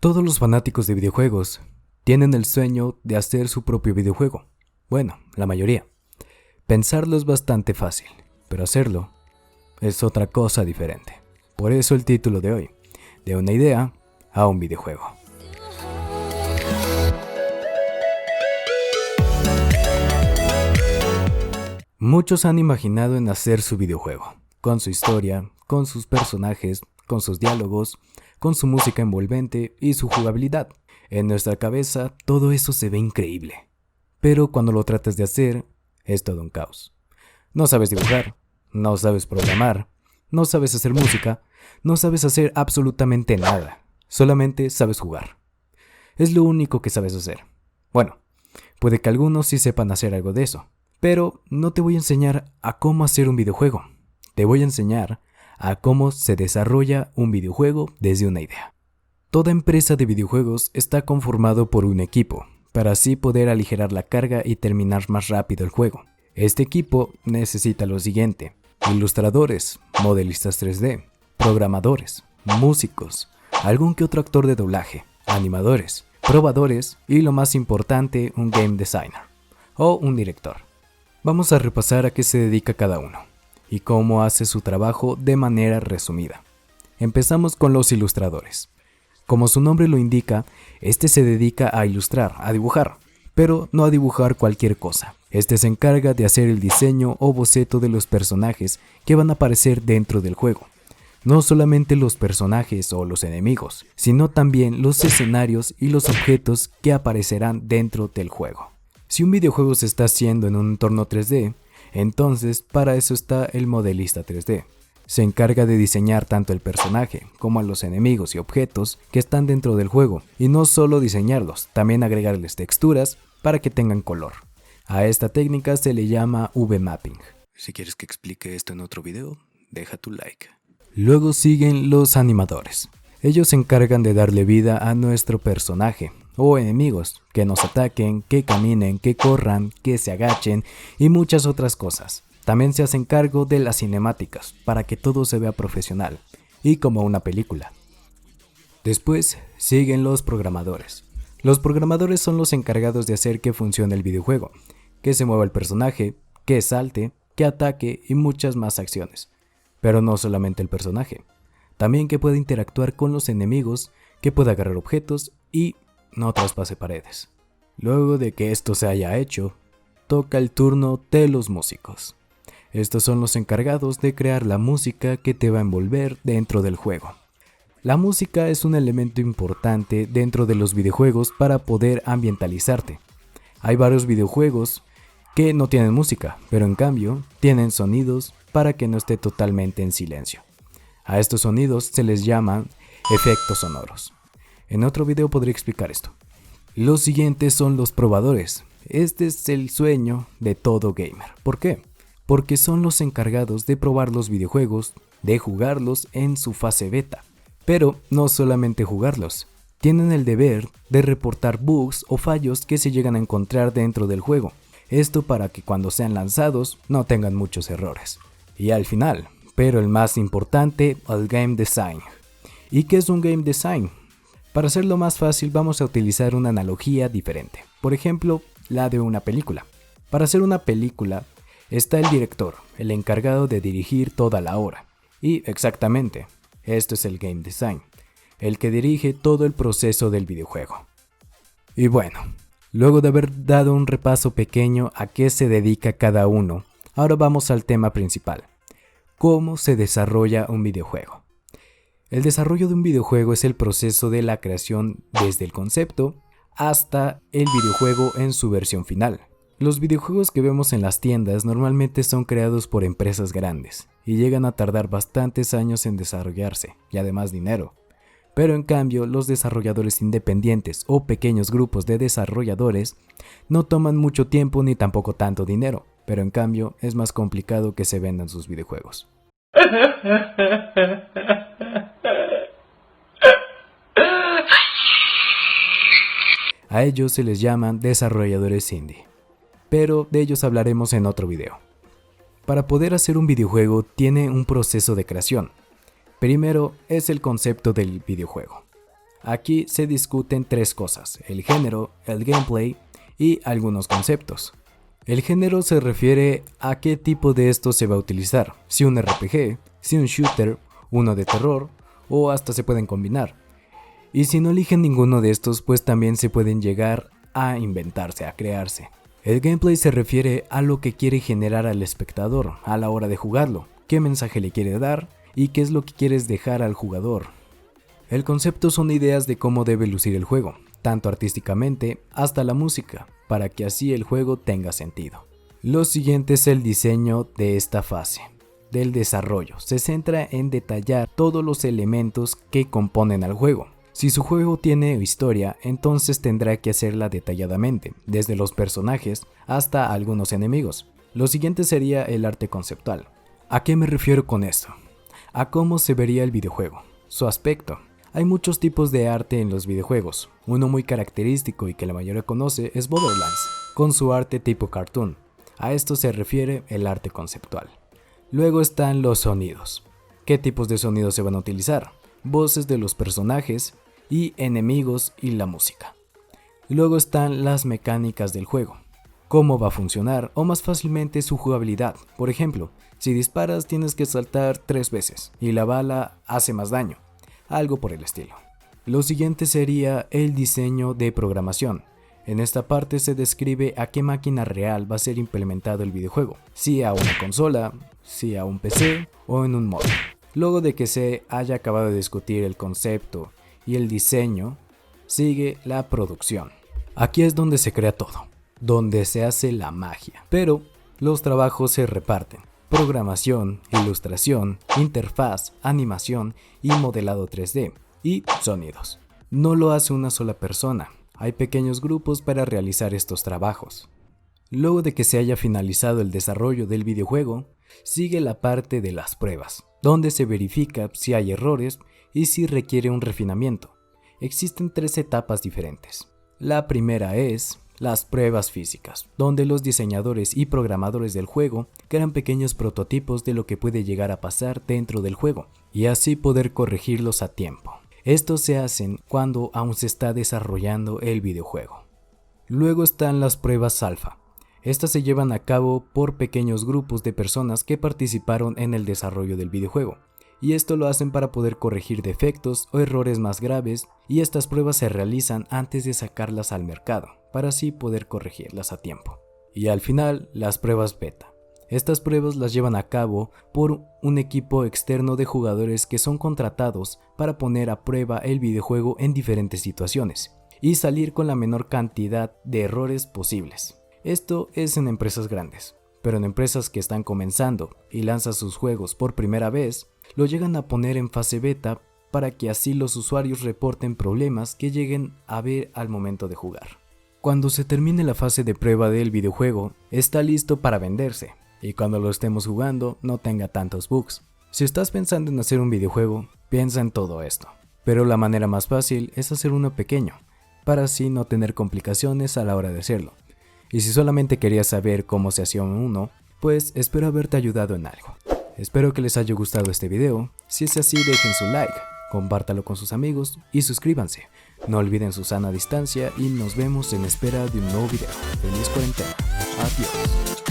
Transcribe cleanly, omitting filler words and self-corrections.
Todos los fanáticos de videojuegos tienen el sueño de hacer su propio videojuego. Bueno, la mayoría. Pensarlo es bastante fácil, pero hacerlo es otra cosa diferente. Por eso el título de hoy, de una idea a un videojuego. Muchos han imaginado en hacer su videojuego, con su historia, con sus personajes, con sus diálogos, con su música envolvente y su jugabilidad. En nuestra cabeza todo eso se ve increíble, pero cuando lo tratas de hacer, es todo un caos. No sabes dibujar, no sabes programar, no sabes hacer música, no sabes hacer absolutamente nada, solamente sabes jugar. Es lo único que sabes hacer. Bueno, puede que algunos sí sepan hacer algo de eso, pero no te voy a enseñar a cómo hacer un videojuego. Te voy a enseñar a cómo se desarrolla un videojuego desde una idea. Toda empresa de videojuegos está conformado por un equipo, para así poder aligerar la carga y terminar más rápido el juego. Este equipo necesita lo siguiente: ilustradores, modelistas 3D, programadores, músicos, algún que otro actor de doblaje, animadores, probadores y lo más importante, un game designer o un director. Vamos a repasar a qué se dedica cada uno y cómo hace su trabajo de manera resumida. Empezamos con los ilustradores. Como su nombre lo indica, este se dedica a ilustrar, a dibujar, pero no a dibujar cualquier cosa. Este se encarga de hacer el diseño o boceto de los personajes que van a aparecer dentro del juego. No solamente los personajes o los enemigos, sino también los escenarios y los objetos que aparecerán dentro del juego. Si un videojuego se está haciendo en un entorno 3D, entonces para eso está el modelista 3D. Se encarga de diseñar tanto el personaje como a los enemigos y objetos que están dentro del juego, y no solo diseñarlos, también agregarles texturas para que tengan color. A esta técnica se le llama V-Mapping. Si quieres que explique esto en otro video, deja tu like. Luego siguen los animadores. Ellos se encargan de darle vida a nuestro personaje o enemigos, que nos ataquen, que caminen, que corran, que se agachen y muchas otras cosas. También se hacen cargo de las cinemáticas para que todo se vea profesional y como una película. Después siguen los programadores. Los programadores son los encargados de hacer que funcione el videojuego, que se mueva el personaje, que salte, que ataque y muchas más acciones. Pero no solamente el personaje, también que pueda interactuar con los enemigos, que pueda agarrar objetos y no traspase paredes. Luego de que esto se haya hecho, toca el turno de los músicos. Estos son los encargados de crear la música que te va a envolver dentro del juego. La música es un elemento importante dentro de los videojuegos para poder ambientalizarte. Hay varios videojuegos que no tienen música, pero en cambio tienen sonidos para que no esté totalmente en silencio. A estos sonidos se les llaman efectos sonoros. En otro video podré explicar esto. Los siguientes son los probadores. Este es el sueño de todo gamer. ¿Por qué? Porque son los encargados de probar los videojuegos, de jugarlos en su fase beta. Pero no solamente jugarlos, tienen el deber de reportar bugs o fallos que se llegan a encontrar dentro del juego. Esto para que cuando sean lanzados no tengan muchos errores. Y al final, pero el más importante, el game design. ¿Y qué es un game design? Para hacerlo más fácil vamos a utilizar una analogía diferente. Por ejemplo, la de una película. Para hacer una película está el director, el encargado de dirigir toda la obra. Y exactamente, esto es el game design, el que dirige todo el proceso del videojuego. Y bueno, luego de haber dado un repaso pequeño a qué se dedica cada uno, ahora vamos al tema principal: ¿cómo se desarrolla un videojuego? El desarrollo de un videojuego es el proceso de la creación desde el concepto hasta el videojuego en su versión final. Los videojuegos que vemos en las tiendas normalmente son creados por empresas grandes y llegan a tardar bastantes años en desarrollarse y además dinero. Pero en cambio, los desarrolladores independientes o pequeños grupos de desarrolladores no toman mucho tiempo ni tampoco tanto dinero, pero en cambio es más complicado que se vendan sus videojuegos. A ellos se les llaman desarrolladores indie, pero de ellos hablaremos en otro video. Para poder hacer un videojuego tiene un proceso de creación. Primero es el concepto del videojuego. Aquí se discuten tres cosas: el género, el gameplay y algunos conceptos. El género se refiere a qué tipo de esto se va a utilizar, si un RPG, si un shooter, uno de terror o hasta se pueden combinar. Y si no eligen ninguno de estos, pues también se pueden llegar a inventarse, a crearse. El gameplay se refiere a lo que quiere generar al espectador a la hora de jugarlo, qué mensaje le quiere dar y qué es lo que quieres dejar al jugador. El concepto son ideas de cómo debe lucir el juego, tanto artísticamente hasta la música, para que así el juego tenga sentido. Lo siguiente es el diseño de esta fase. Del desarrollo, se centra en detallar todos los elementos que componen al juego. Si su juego tiene historia, entonces tendrá que hacerla detalladamente, desde los personajes hasta algunos enemigos. Lo siguiente sería el arte conceptual. ¿A qué me refiero con esto? A cómo se vería el videojuego, su aspecto. Hay muchos tipos de arte en los videojuegos. Uno muy característico y que la mayoría conoce es Borderlands, con su arte tipo cartoon. A esto se refiere el arte conceptual. Luego están los sonidos. ¿Qué tipos de sonidos se van a utilizar? Voces de los personajes y enemigos y la música. Luego están las mecánicas del juego. Cómo va a funcionar o más fácilmente su jugabilidad. Por ejemplo, si disparas tienes que saltar 3 veces y la bala hace más daño. Algo por el estilo. Lo siguiente sería el diseño de programación. En esta parte se describe a qué máquina real va a ser implementado el videojuego, si a una consola, si a un PC o en un móvil. Luego de que se haya acabado de discutir el concepto y el diseño, sigue la producción. Aquí es donde se crea todo, donde se hace la magia, pero los trabajos se reparten. Programación, ilustración, interfaz, animación y modelado 3D y sonidos. No lo hace una sola persona, hay pequeños grupos para realizar estos trabajos. Luego de que se haya finalizado el desarrollo del videojuego, sigue la parte de las pruebas, donde se verifica si hay errores y si requiere un refinamiento. Existen 3 etapas diferentes. La primera es las pruebas físicas, donde los diseñadores y programadores del juego crean pequeños prototipos de lo que puede llegar a pasar dentro del juego, y así poder corregirlos a tiempo. Estos se hacen cuando aún se está desarrollando el videojuego. Luego están las pruebas alfa. Estas se llevan a cabo por pequeños grupos de personas que participaron en el desarrollo del videojuego, y esto lo hacen para poder corregir defectos o errores más graves, y estas pruebas se realizan antes de sacarlas al mercado, para así poder corregirlas a tiempo. Y al final, las pruebas beta. Estas pruebas las llevan a cabo por un equipo externo de jugadores que son contratados para poner a prueba el videojuego en diferentes situaciones, y salir con la menor cantidad de errores posibles. Esto es en empresas grandes, pero en empresas que están comenzando y lanzan sus juegos por primera vez, lo llegan a poner en fase beta para que así los usuarios reporten problemas que lleguen a ver al momento de jugar. Cuando se termine la fase de prueba del videojuego, está listo para venderse, y cuando lo estemos jugando no tenga tantos bugs. Si estás pensando en hacer un videojuego, piensa en todo esto, pero la manera más fácil es hacer uno pequeño, para así no tener complicaciones a la hora de hacerlo. Y si solamente querías saber cómo se hacía uno, pues espero haberte ayudado en algo. Espero que les haya gustado este video. Si es así, dejen su like, compártalo con sus amigos y suscríbanse. No olviden su sana distancia y nos vemos en espera de un nuevo video. Feliz cuarentena. Adiós.